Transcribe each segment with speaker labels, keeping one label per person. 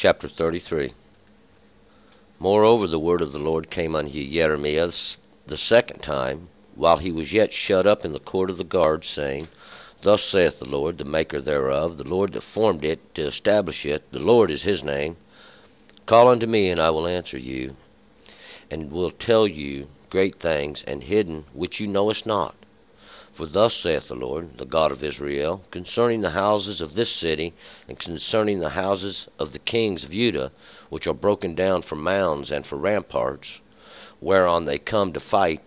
Speaker 1: Chapter 33. Moreover, the word of the Lord came unto Jeremiah the second time, while he was yet shut up in the court of the guard, saying, Thus saith the Lord, the maker thereof, the Lord that formed it, to establish it, the Lord is his name. Call unto me, and I will answer you, and will tell you great things, and hidden, which you knowest not. For thus saith the Lord, the God of Israel, concerning the houses of this city, and concerning the houses of the kings of Judah, which are broken down for mounds and for ramparts, whereon they come to fight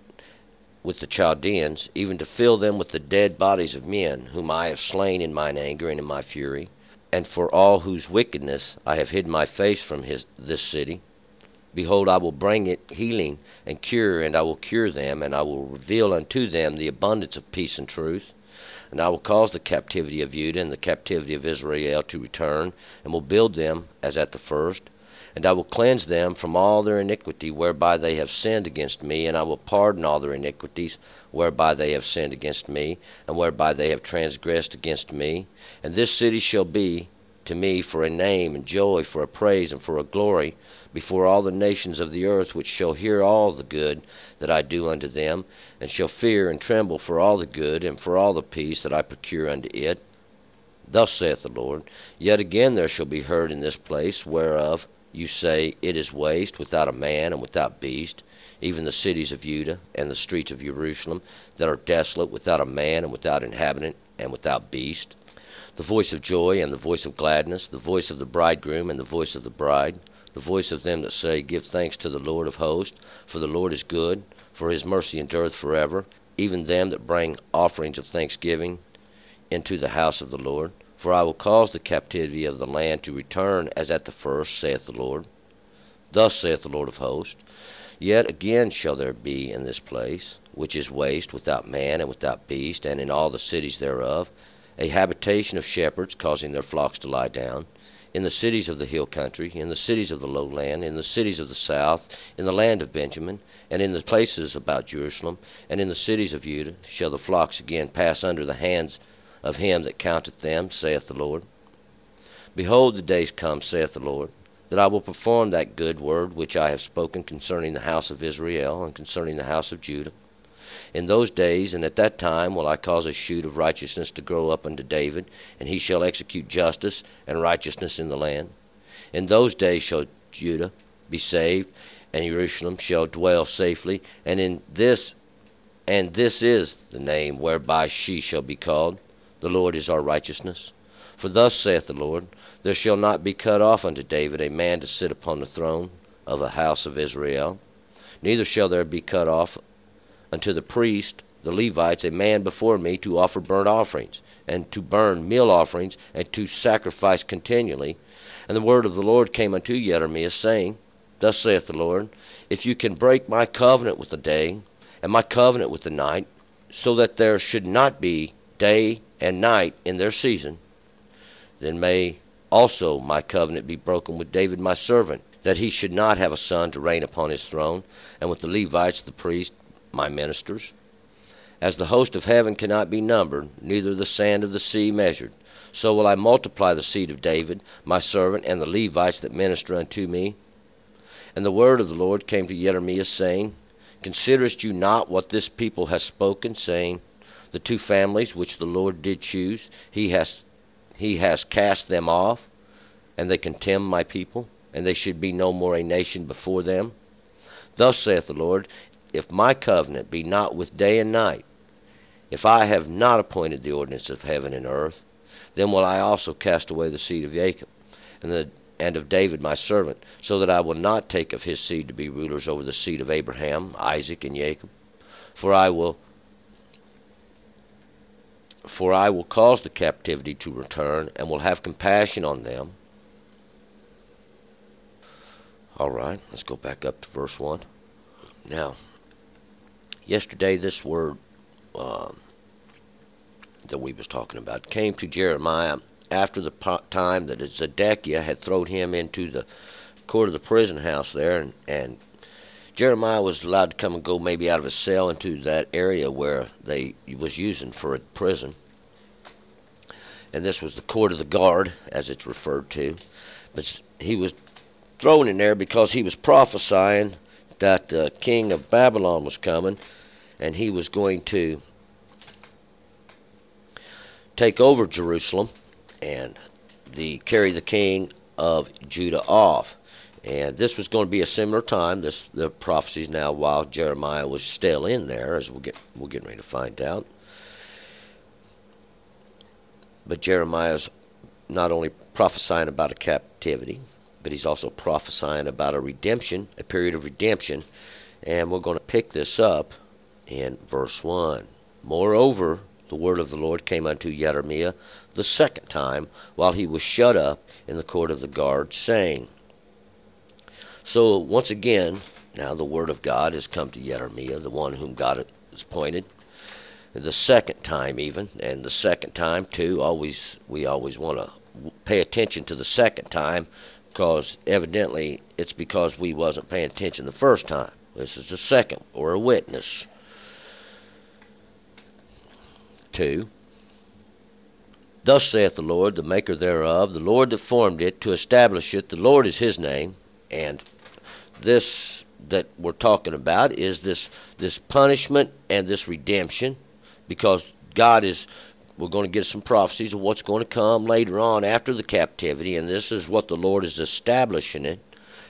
Speaker 1: with the Chaldeans, even to fill them with the dead bodies of men, whom I have slain in mine anger and in my fury, and for all whose wickedness I have hid my face from this city. Behold, I will bring it healing and cure, and I will cure them, and I will reveal unto them the abundance of peace and truth. And I will cause the captivity of Judah and the captivity of Israel to return, and will build them as at the first. And I will cleanse them from all their iniquity whereby they have sinned against me, and I will pardon all their iniquities whereby they have sinned against me, and whereby they have transgressed against me. And this city shall be to me for a name, and joy, for a praise, and for a glory, before all the nations of the earth, which shall hear all the good that I do unto them, and shall fear and tremble for all the good, and for all the peace that I procure unto it. Thus saith the Lord, Yet again there shall be heard in this place, whereof you say, It is waste, without a man and without beast, even the cities of Judah and the streets of Jerusalem, that are desolate, without a man and without inhabitant and without beast. The voice of joy and the voice of gladness, the voice of the bridegroom and the voice of the bride, the voice of them that say, Give thanks to the Lord of hosts, for the Lord is good, for his mercy endureth forever, even them that bring offerings of thanksgiving into the house of the Lord. For I will cause the captivity of the land to return as at the first, saith the Lord. Thus saith the Lord of hosts, Yet again shall there be in this place, which is waste, without man and without beast, and in all the cities thereof, a habitation of shepherds, causing their flocks to lie down, in the cities of the hill country, in the cities of the lowland, in the cities of the south, in the land of Benjamin, and in the places about Jerusalem, and in the cities of Judah, shall the flocks again pass under the hands of him that counteth them, saith the Lord. Behold, the days come, saith the Lord, that I will perform that good word which I have spoken concerning the house of Israel and concerning the house of Judah. In those days and at that time will I cause a shoot of righteousness to grow up unto David, and he shall execute justice and righteousness in the land. In those days shall Judah be saved, and Jerusalem shall dwell safely, and this is the name whereby she shall be called, The Lord is our righteousness. For thus saith the Lord, There shall not be cut off unto David a man to sit upon the throne of the house of Israel, neither shall there be cut off unto the priest, the Levites, a man before me to offer burnt offerings, and to burn meal offerings, and to sacrifice continually. And the word of the Lord came unto Jeremiah, saying, Thus saith the Lord, If you can break my covenant with the day, and my covenant with the night, so that there should not be day and night in their season, then may also my covenant be broken with David my servant, that he should not have a son to reign upon his throne, and with the Levites the priests, my ministers. As the host of heaven cannot be numbered, neither the sand of the sea measured, so will I multiply the seed of David, my servant, and the Levites that minister unto me. And the word of the Lord came to Jeremiah, saying, Considerest you not what this people has spoken, saying, The two families which the Lord did choose, he has cast them off, and they contemn my people, and they should be no more a nation before them? Thus saith the Lord, If my covenant be not with day and night, if I have not appointed the ordinance of heaven and earth, then will I also cast away the seed of Jacob, and of David my servant, so that I will not take of his seed to be rulers over the seed of Abraham, Isaac, and Jacob. For I will cause the captivity to return, and will have compassion on them. All right, let's go back up to verse 1. Now, yesterday this word that we was talking about came to Jeremiah after the time that Zedekiah had thrown him into the court of the prison house there, and Jeremiah was allowed to come and go maybe out of his cell into that area where they was using for a prison. and this was the court of the guard, as it's referred to. But he was thrown in there because he was prophesying that the king of Babylon was coming, and he was going to take over Jerusalem and carry the king of Judah off. And this was going to be a similar time. The prophecies now while Jeremiah was still in there, as we're getting ready to find out. But Jeremiah's not only prophesying about a captivity, but he's also prophesying about a redemption, a period of redemption. And we're going to pick this up in verse 1. Moreover, the word of the Lord came unto Jeremiah the second time, while he was shut up in the court of the guard, saying. So once again, now the word of God has come to Jeremiah, the one whom God has appointed, the second time even, and the second time too. We always want to pay attention to the second time, because evidently it's because we wasn't paying attention the first time. This is the second, or a witness. 2. Thus saith the Lord, the maker thereof, the Lord that formed it, to establish it. The Lord is his name. And this that we're talking about is this punishment and this redemption, because God is, we're going to get some prophecies of what's going to come later on after the captivity, and this is what the Lord is establishing it,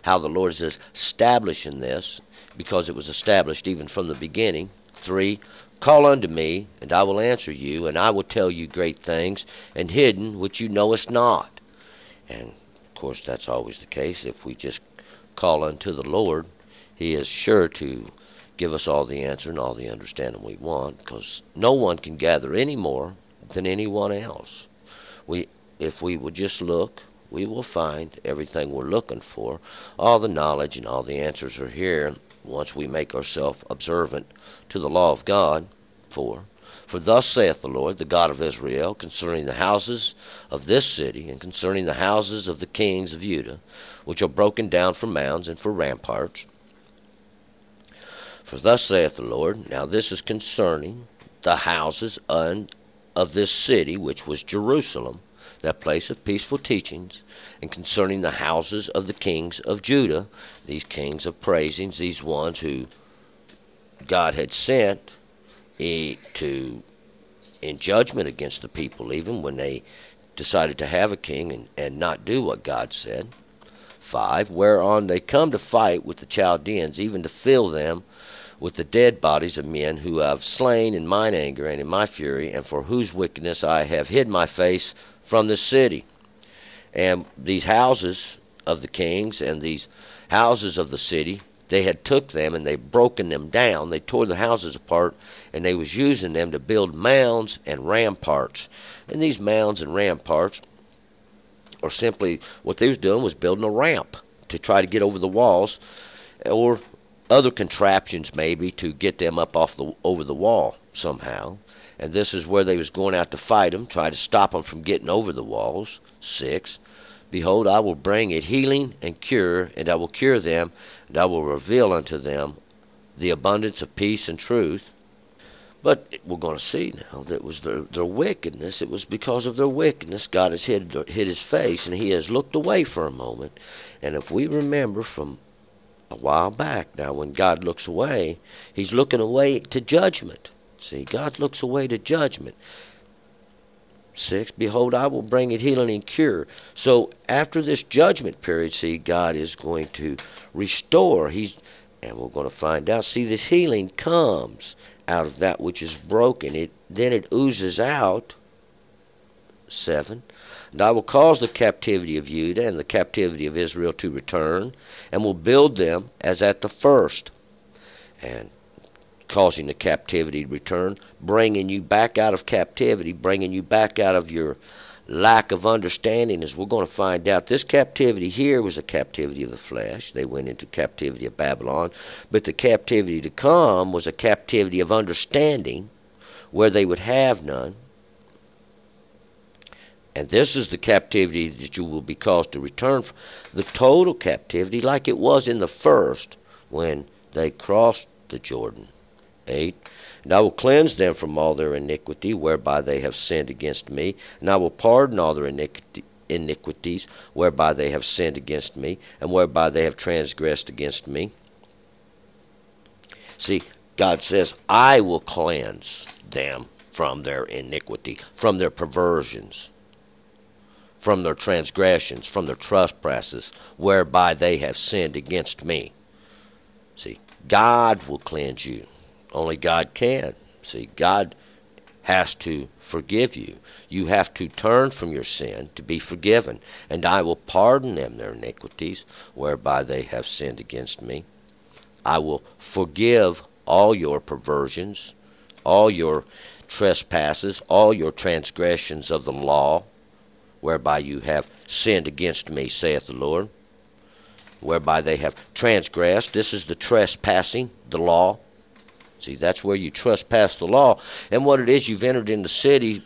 Speaker 1: how the Lord is establishing this, because it was established even from the beginning. 3. Call unto me, and I will answer you, and I will tell you great things, and hidden which you knowest not. And, of course, that's always the case. If we just call unto the Lord, he is sure to give us all the answer and all the understanding we want, because no one can gather any more than anyone else. If we would just look, we will find everything we're looking for. All the knowledge and all the answers are here once we make ourselves observant to the law of God. For thus saith the Lord, the God of Israel, concerning the houses of this city, and concerning the houses of the kings of Judah, which are broken down for mounds and for ramparts. For thus saith the Lord, now this is concerning the houses of this city, which was Jerusalem, that place of peaceful teachings, and concerning the houses of the kings of Judah, these kings of praisings, these ones who God had sent in judgment against the people, even when they decided to have a king and not do what God said. 5. Whereon they come to fight with the Chaldeans, even to fill them with the dead bodies of men who I have slain in mine anger and in my fury, and for whose wickedness I have hid my face from this city. And these houses of the kings and these houses of the city, they had took them and they broken them down. They tore the houses apart, and they was using them to build mounds and ramparts. And these mounds and ramparts, or simply what they was doing was building a ramp to try to get over the walls, or other contraptions maybe to get them up over the wall somehow. And this is where they was going out to fight them, try to stop them from getting over the walls. 6. Behold, I will bring it healing and cure, and I will cure them, and I will reveal unto them the abundance of peace and truth. But we're going to see now that it was their wickedness. It was because of their wickedness God has hid his face, and he has looked away for a moment. And if we remember from a while back now, when God looks away, he's looking away to judgment. See, God looks away to judgment. 6, behold, I will bring it healing and cure. So after this judgment period, see, God is going to restore. And we're going to find out. See, this healing comes out of that which is broken. Then it oozes out. 7. And I will cause the captivity of Judah and the captivity of Israel to return, and will build them as at the first. And causing the captivity to return, bringing you back out of captivity, bringing you back out of your lack of understanding, as we're going to find out. This captivity here was a captivity of the flesh. They went into captivity of Babylon. But the captivity to come was a captivity of understanding, where they would have none. And this is the captivity that you will be caused to return from. The total captivity, like it was in the first, when they crossed the Jordan. 8. And I will cleanse them from all their iniquity, whereby they have sinned against me. And I will pardon all their iniquities, whereby they have sinned against me, and whereby they have transgressed against me. See, God says, I will cleanse them from their iniquity, from their perversions, from their transgressions, from their trespasses, whereby they have sinned against me. See, God will cleanse you. Only God can. See, God has to forgive you. You have to turn from your sin to be forgiven. And I will pardon them their iniquities, whereby they have sinned against me. I will forgive all your perversions, all your trespasses, all your transgressions of the law, whereby you have sinned against me, saith the Lord. Whereby they have transgressed. This is the trespassing, the law. See, that's where you trespass the law. And what it is, you've entered in the city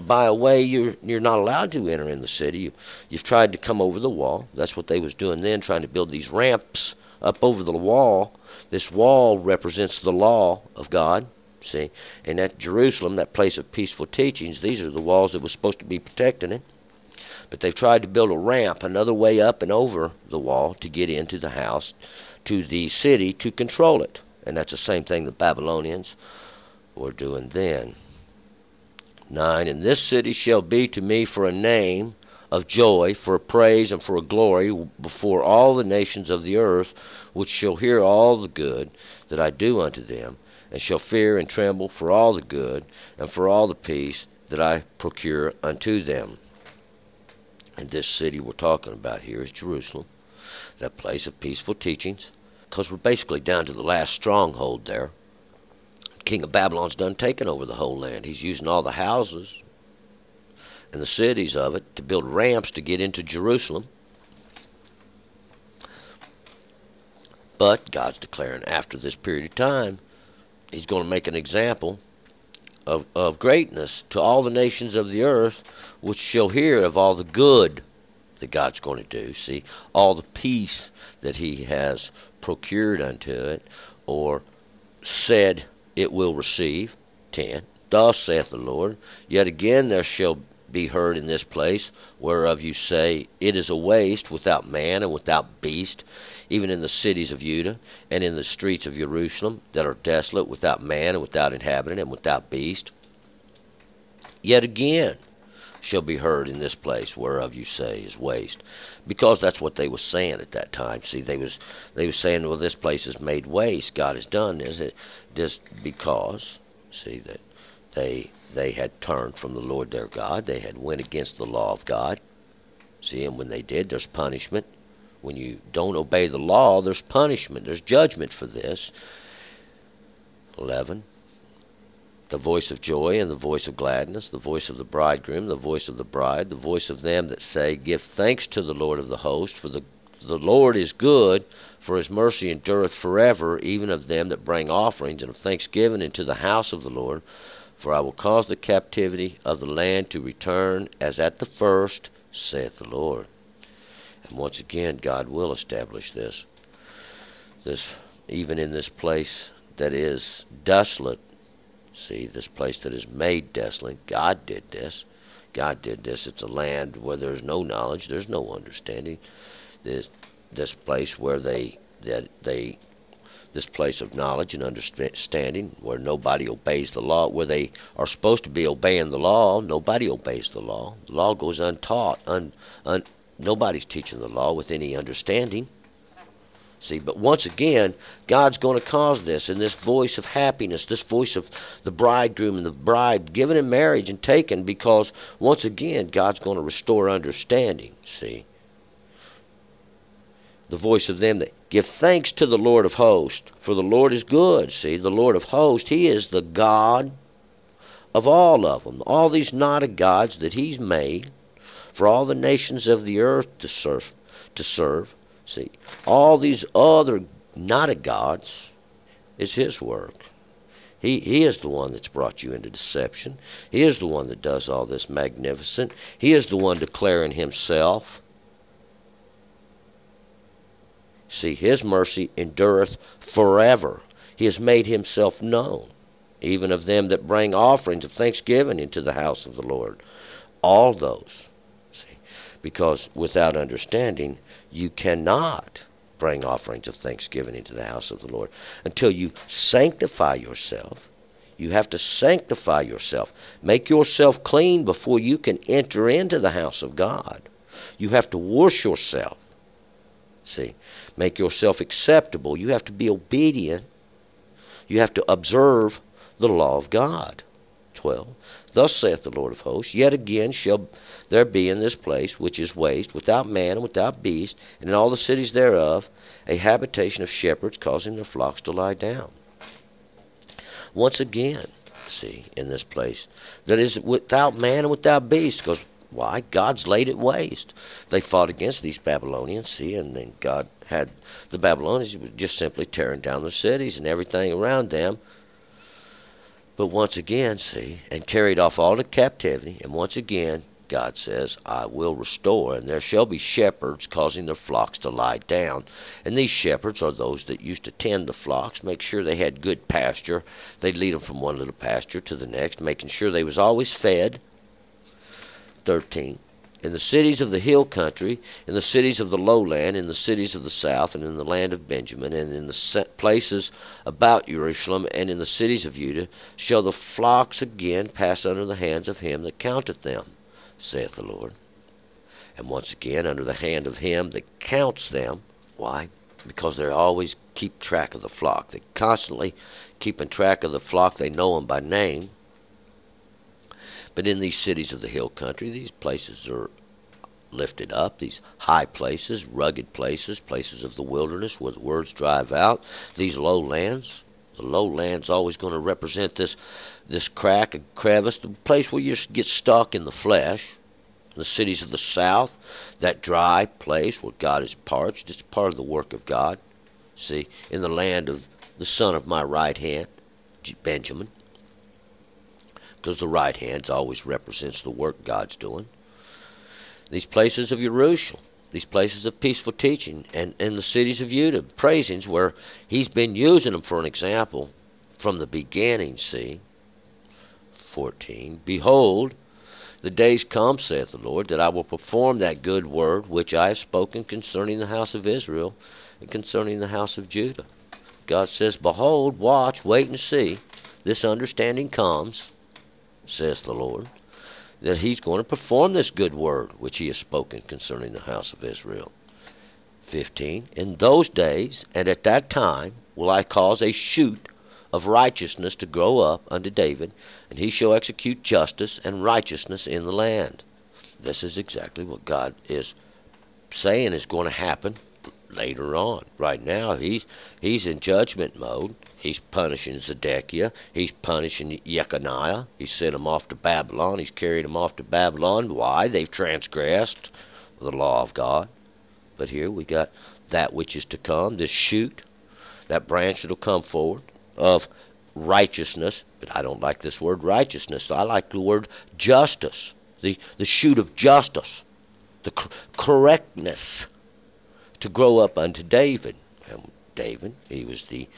Speaker 1: by a way you're not allowed to enter in the city. You've tried to come over the wall. That's what they was doing then, trying to build these ramps up over the wall. This wall represents the law of God. See, and at Jerusalem, that place of peaceful teachings, these are the walls that was supposed to be protecting it. But they've tried to build a ramp, another way up and over the wall to get into the house, to the city, to control it. And that's the same thing the Babylonians were doing then. 9, and this city shall be to me for a name of joy, for a praise, and for a glory before all the nations of the earth, which shall hear all the good that I do unto them, and shall fear and tremble for all the good, and for all the peace that I procure unto them. And this city we're talking about here is Jerusalem, that place of peaceful teachings, because we're basically down to the last stronghold there. King of Babylon's done taken over the whole land. He's using all the houses and the cities of it to build ramps to get into Jerusalem. But God's declaring after this period of time, he's going to make an example of greatness to all the nations of the earth, which shall hear of all the good that God's going to do. See, all the peace that he has procured unto it, or said it will receive. 10, thus saith the Lord, yet again there shall be heard in this place, whereof you say, it is a waste, without man and without beast, even in the cities of Judah, and in the streets of Jerusalem, that are desolate, without man and without inhabitant and without beast. Yet again shall be heard in this place, whereof you say is waste. Because that's what they was saying at that time. See, they was saying, well, this place is made waste. God has done this. Just because, see, that they had turned from the Lord their God. They had went against the law of God. See, and when they did, there's punishment. When you don't obey the law, there's punishment. There's judgment for this. 11. The voice of joy and the voice of gladness, the voice of the bridegroom, the voice of the bride, the voice of them that say, give thanks to the Lord of the host, for the Lord is good, for his mercy endureth forever, even of them that bring offerings and of thanksgiving into the house of the Lord. For I will cause the captivity of the land to return as at the first, saith the Lord. And once again, God will establish this even in this place that is desolate. See, this place that is made desolate, God did this. God did this. It's a land where there's no knowledge, there's no understanding. This place where this place of knowledge and understanding, where nobody obeys the law, where they are supposed to be obeying the law, nobody obeys the law. The law goes untaught. Nobody's teaching the law with any understanding. See, but once again, God's going to cause this, and this voice of happiness, this voice of the bridegroom and the bride given in marriage and taken, because once again, God's going to restore understanding. See, the voice of them that give thanks to the Lord of hosts, for the Lord is good. See, the Lord of hosts, he is the God of all of them. All these not of gods that he's made for all the nations of the earth to serve. See, all these other not of gods is his work. He is the one that's brought you into deception. He is the one that does all this magnificent. He is the one declaring himself. See, his mercy endureth forever. He has made himself known even of them that bring offerings of thanksgiving into the house of the Lord. All those. See, because without understanding, you cannot bring offerings of thanksgiving into the house of the Lord until you sanctify yourself. You have to sanctify yourself. Make yourself clean before you can enter into the house of God. You have to wash yourself. See, make yourself acceptable. You have to be obedient. You have to observe the law of God. 12. Thus saith the Lord of hosts, yet again shall there be in this place, which is waste, without man and without beast, and in all the cities thereof, a habitation of shepherds, causing their flocks to lie down. Once again, see, in this place, that is without man and without beast, because why? God's laid it waste. They fought against these Babylonians, see, and then God had the Babylonians just simply tearing down the cities and everything around them. But once again, see, and carried off all the captivity, and once again, God says, I will restore, and there shall be shepherds causing their flocks to lie down. And these shepherds are those that used to tend the flocks, make sure they had good pasture. They'd lead them from one little pasture to the next, making sure they was always fed. 13. In the cities of the hill country, in the cities of the lowland, in the cities of the south, and in the land of Benjamin, and in the places about Jerusalem, and in the cities of Judah, shall the flocks again pass under the hands of him that counteth them, saith the Lord. And once again, under the hand of him that counts them. Why? Because they always keep track of the flock. They constantly keeping track of the flock. They know them by name. But in these cities of the hill country, these places are lifted up, these high places, rugged places, places of the wilderness where the words drive out. These lowlands, the lowland's always going to represent this crack and crevice, the place where you get stuck in the flesh. The cities of the south, that dry place where God is parched, it's part of the work of God. See, in the land of the son of my right hand, Benjamin, because the right hand always represents the work God's doing. These places of Jerusalem, these places of peaceful teaching, and the cities of Judah, praisings where he's been using them for an example from the beginning, see. 14. Behold, the days come, saith the Lord, that I will perform that good word which I have spoken concerning the house of Israel and concerning the house of Judah. God says, behold, watch, wait and see. This understanding comes, says the Lord, that he's going to perform this good word which he has spoken concerning the house of Israel. 15. In those days and at that time will I cause a shoot of righteousness to grow up unto David, and he shall execute justice and righteousness in the land. This is exactly what God is saying is going to happen later on. Right now, he's in judgment mode. He's punishing Zedekiah. He's punishing Jeconiah. He sent him off to Babylon. He's carried him off to Babylon. Why? They've transgressed the law of God. But here we got that which is to come, this shoot, that branch that will come forward of righteousness. But I don't like this word righteousness. I like the word justice, the shoot of justice, the correctness to grow up unto David. And David, he was the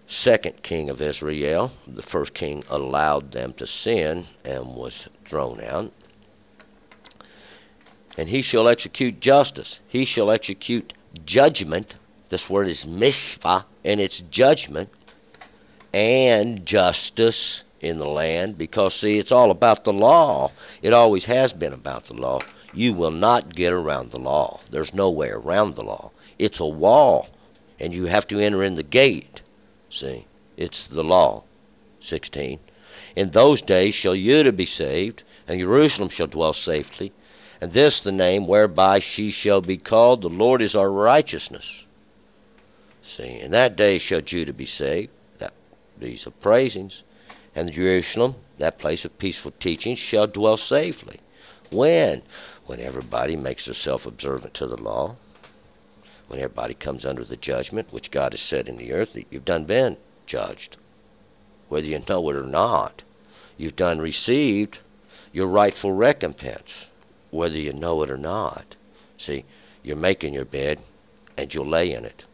Speaker 1: second king of Israel. The first king allowed them to sin and was thrown out. And he shall execute justice. He shall execute judgment. This word is mishpah, and it's judgment and justice in the land. Because, see, it's all about the law. It always has been about the law. You will not get around the law. There's no way around the law. It's a wall, and you have to enter in the gate. See, it's the law. 16. In those days shall Judah be saved, and Jerusalem shall dwell safely, and this the name whereby she shall be called, the Lord is our righteousness. See, in that day shall Judah be saved. These are praisings. And Jerusalem, that place of peaceful teaching, shall dwell safely. When? When everybody makes themselves observant to the law. When everybody comes under the judgment which God has set in the earth, that you've done been judged. Whether you know it or not, you've done received your rightful recompense, whether you know it or not. See, you're making your bed, and you'll lay in it.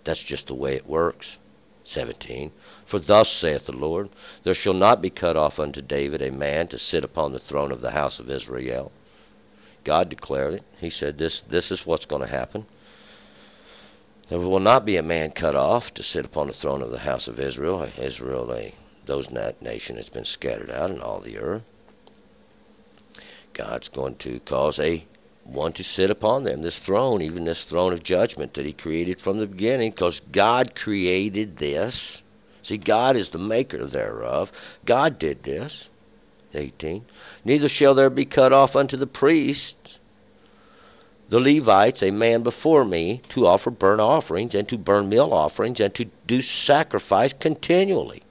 Speaker 1: That's just the way it works. 17. For thus saith the Lord, there shall not be cut off unto David a man to sit upon the throne of the house of Israel. God declared it. He said this is what's going to happen. There will not be a man cut off to sit upon the throne of the house of Israel. Those nation has been scattered out in all the earth. God's going to cause one to sit upon them, this throne, even this throne of judgment that he created from the beginning, because God created this. See, God is the maker thereof. God did this. 18. Neither shall there be cut off unto the priests, the Levites, a man before me, to offer burnt offerings, and to burn meal offerings, and to do sacrifice continually.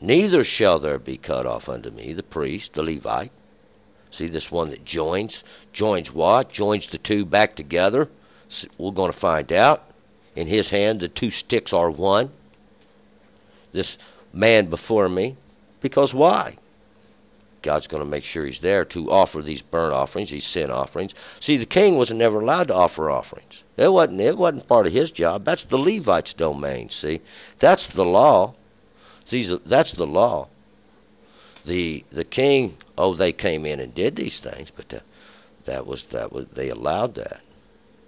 Speaker 1: Neither shall there be cut off unto me the priest, the Levite. See, this one that joins what? Joins the two back together. We're going to find out. In his hand, the two sticks are one. This man before me. Because why? God's going to make sure he's there to offer these burnt offerings, these sin offerings. See, the king was never allowed to offer offerings. It wasn't part of his job. That's the Levites' domain, see. That's the law. That's the law. The king, they came in and did these things, but they allowed that.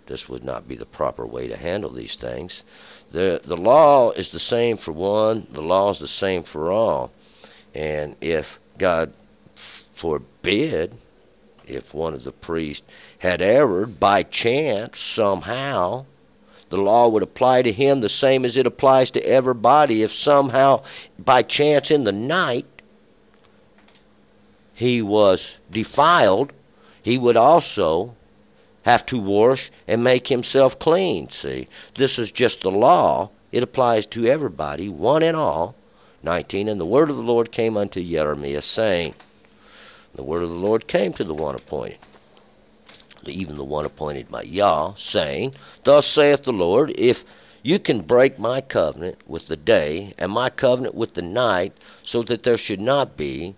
Speaker 1: This would not be the proper way to handle these things. The law is the same for one. The law is the same for all. And if God forbid, if one of the priests had erred by chance somehow, the law would apply to him the same as it applies to everybody. If somehow by chance in the night he was defiled, he would also have to wash and make himself clean. See, this is just the law. It applies to everybody, one and all. 19. And the word of the Lord came unto Jeremiah, saying, the word of the Lord came to the one appointed, even the one appointed by Yah, saying, thus saith the Lord, if you can break my covenant with the day and my covenant with the night, so that there should not be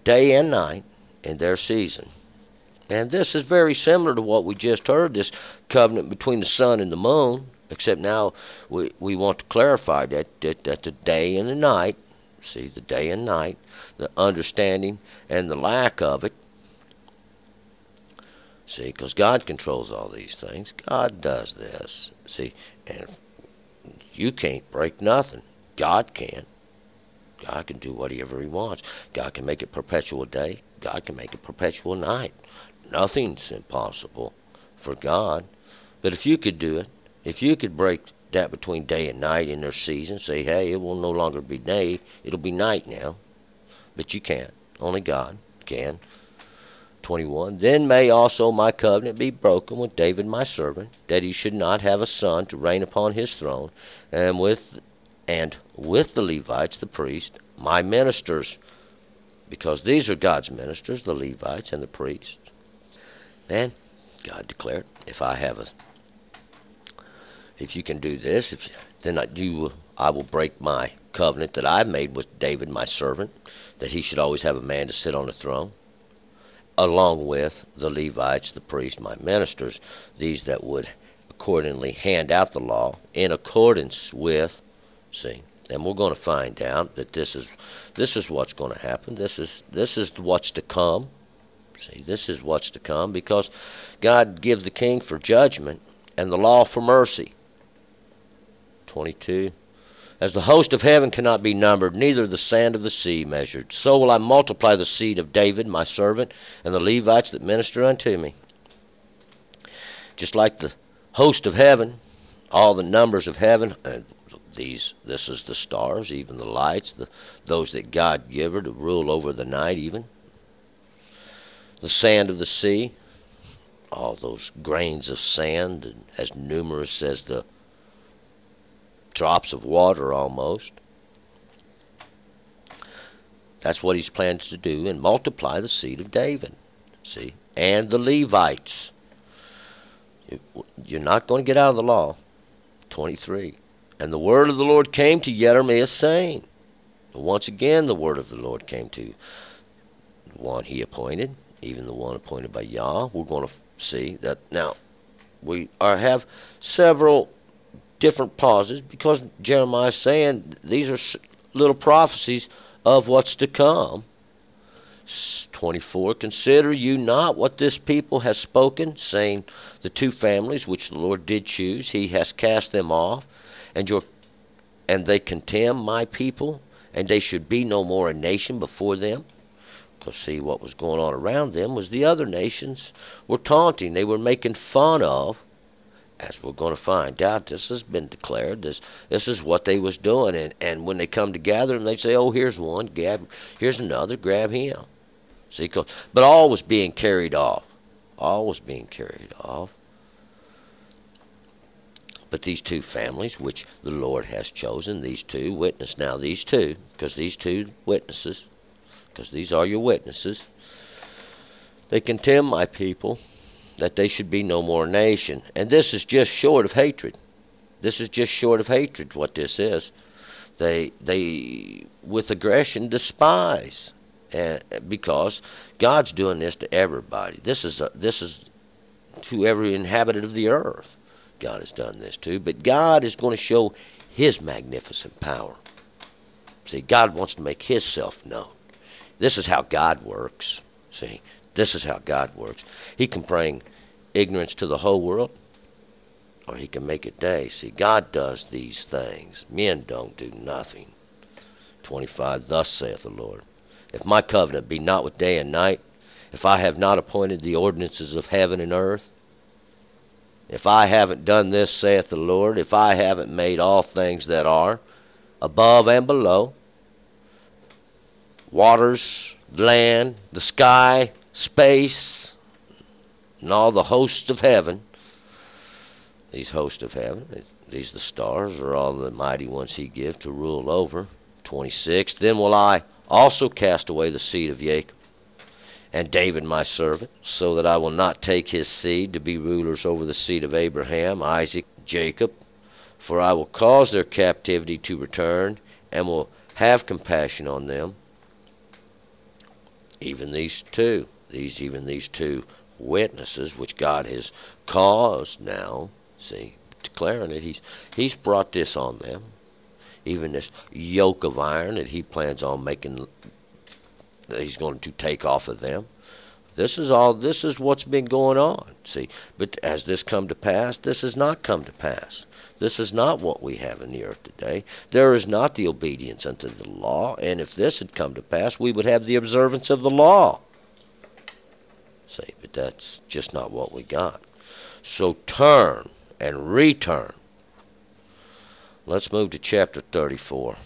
Speaker 1: day and night in their season. And this is very similar to what we just heard, this covenant between the sun and the moon, except now we want to clarify that the day and the night, see, the day and night, the understanding and the lack of it. See, because God controls all these things. God does this. See, and you can't break nothing. God can. God can do whatever he wants. God can make it perpetual day. God can make it perpetual night. Nothing's impossible for God. But if you could do it, if you could break that between day and night in their season, say, hey, it will no longer be day, it'll be night now. But you can't. Only God can. 21. Then may also my covenant be broken with David my servant, that he should not have a son to reign upon his throne, and with the Levites, the priests, my ministers, because these are God's ministers, the Levites and the priests. And God declared, if you can do this, then I will break my covenant that I've made with David my servant, that he should always have a man to sit on the throne, along with the Levites, the priests, my ministers, these that would accordingly hand out the law in accordance with, see, and we're going to find out that this is what's going to happen. This is what's to come. See, this is what's to come, because God gives the king for judgment and the law for mercy. 22. As the host of heaven cannot be numbered, neither the sand of the sea measured, so will I multiply the seed of David my servant, and the Levites that minister unto me. Just like the host of heaven, all the numbers of heaven, this is the stars, even the lights, those that God gave her to rule over the night even. The sand of the sea, all those grains of sand, and as numerous as the drops of water almost. That's what he's planned to do, and multiply the seed of David. See? And the Levites. You're not going to get out of the law. 23. And the word of the Lord came to Jeremiah, saying, and once again the word of the Lord came to the one he appointed, even the one appointed by Yah. We're going to see that now we have several different pauses because Jeremiah's saying these are little prophecies of what's to come. 24, consider you not what this people has spoken, saying, the two families which the Lord did choose, he has cast them off, and they contemn my people, and they should be no more a nation before them. Because see, what was going on around them was the other nations were taunting. They were making fun of, as we're going to find out, this has been declared. This is what they was doing. And when they come together and they say, oh, here's one, here's another, grab him. See, but all was being carried off. All was being carried off. But these two families, which the Lord has chosen, these two, witness now these two, because these two witnesses, because these are your witnesses, they contemn my people, that they should be no more nation. And this is just short of hatred. This is just short of hatred, what this is. They with aggression, despise. Because God's doing this to everybody. This is to every inhabitant of the earth. God has done this to. But God is going to show his magnificent power. See, God wants to make himself known. This is how God works. See, this is how God works. He can bring ignorance to the whole world, or he can make it day. See, God does these things. Men don't do nothing. 25, thus saith the Lord, if my covenant be not with day and night, if I have not appointed the ordinances of heaven and earth, if I haven't done this, saith the Lord, if I haven't made all things that are, above and below, waters, land, the sky, space, and all the hosts of heaven, these hosts of heaven, these the stars, are all the mighty ones he gives to rule over. 26, then will I also cast away the seed of Jacob, and David my servant, so that I will not take his seed to be rulers over the seed of Abraham, Isaac, Jacob. For I will cause their captivity to return, and will have compassion on them. Even these two witnesses, which God has caused now, see, declaring it, he's brought this on them. Even this yoke of iron that he plans on making, that he's going to take off of them. This is what's been going on. See, but as this come to pass, this has not come to pass. This is not what we have in the earth today. There is not the obedience unto the law, and if this had come to pass, we would have the observance of the law. See, but that's just not what we got. So turn and return. Let's move to chapter 34.